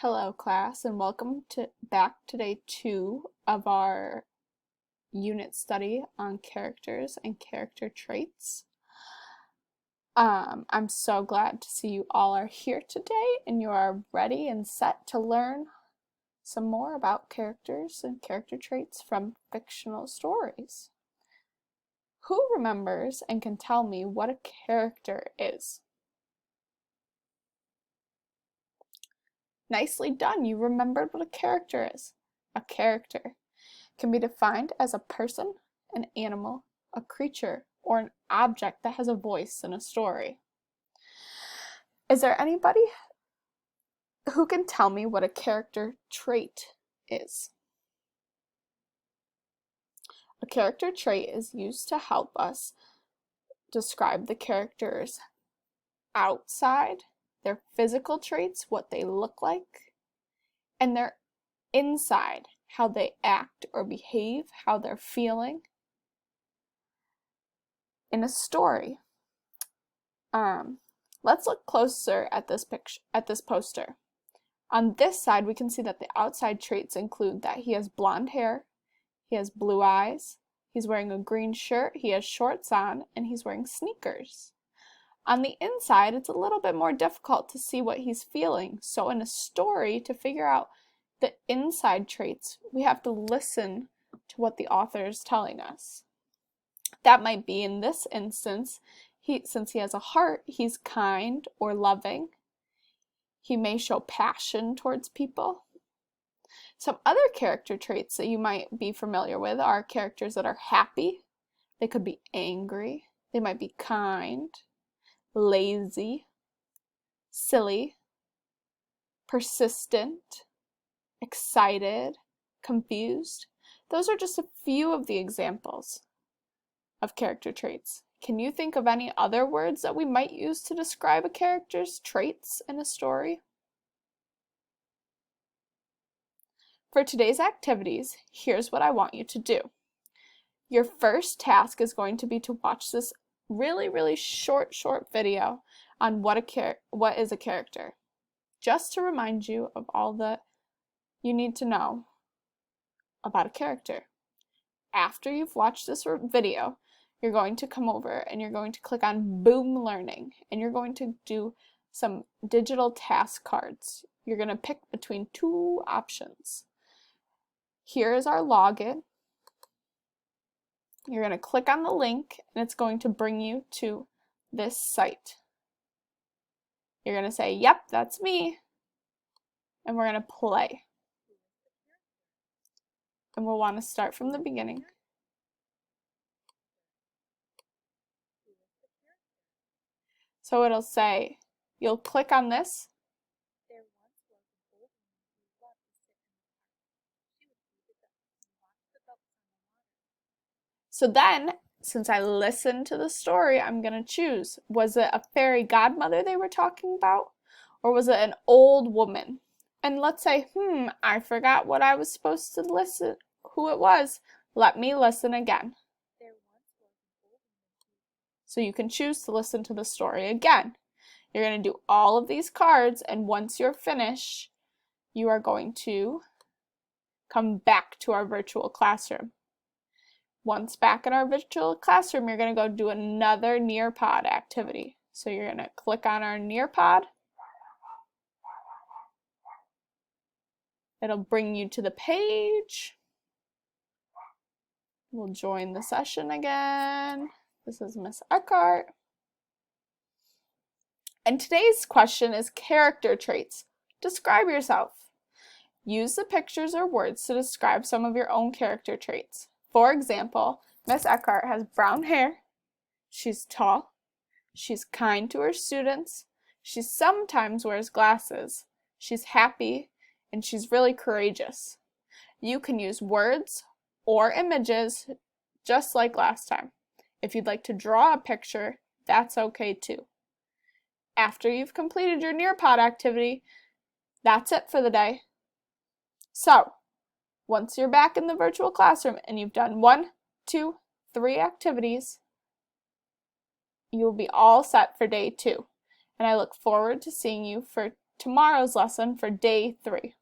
Hello class, and welcome back to day 2 of our unit study on characters and character traits. I'm so glad to see you all are here today and you are ready and set to learn some more about characters and character traits from fictional stories. Who remembers and can tell me what a character is? Nicely done, you remembered what a character is. A character can be defined as a person, an animal, a creature, or an object that has a voice in a story. Is there anybody who can tell me what a character trait is? A character trait is used to help us describe the character's outside, their physical traits, what they look like, and their inside, how they act or behave, how they're feeling. In a story, let's look closer at this poster. On this side, we can see that the outside traits include that he has blonde hair, he has blue eyes, he's wearing a green shirt, he has shorts on, and he's wearing sneakers. On the inside, it's a little bit more difficult to see what he's feeling. So in a story, to figure out the inside traits, we have to listen to what the author is telling us. That might be, in this instance, since he has a heart, he's kind or loving. He may show passion towards people. Some other character traits that you might be familiar with are characters that are happy. They could be angry. They might be kind, lazy, silly, persistent, excited, confused. Those are just a few of the examples of character traits. Can you think of any other words that we might use to describe a character's traits in a story? For today's activities, here's what I want you to do. Your first task is going to be to watch this really short video on what is a character, just to remind you of all that you need to know about a character. After you've watched this video, you're going to come over and you're going to click on Boom Learning, and you're going to do some digital task cards. You're going to pick between two options. Here is our login. You're going to click on the link and it's going to bring you to this site. You're going to say, yep, that's me. And we're going to play. And we'll want to start from the beginning. So it'll say, you'll click on this. So then, since I listened to the story, I'm going to choose. Was it a fairy godmother they were talking about? Or was it an old woman? And let's say, I forgot what I was supposed to listen, who it was. Let me listen again. So you can choose to listen to the story again. You're going to do all of these cards, and once you're finished, you are going to come back to our virtual classroom. Once back in our virtual classroom, you're going to go do another Nearpod activity. So you're going to click on our Nearpod. It'll bring you to the page. We'll join the session again. This is Miss Eckhart. And today's question is character traits. Describe yourself. Use the pictures or words to describe some of your own character traits. For example, Miss Eckhart has brown hair. She's tall. She's kind to her students. She sometimes wears glasses. She's happy, and she's really courageous. You can use words or images just like last time. If you'd like to draw a picture, that's okay too. After you've completed your Nearpod activity, that's it for the day. So, once you're back in the virtual classroom and you've done 1, 2, 3 activities, you'll be all set for day 2. And I look forward to seeing you for tomorrow's lesson for day 3.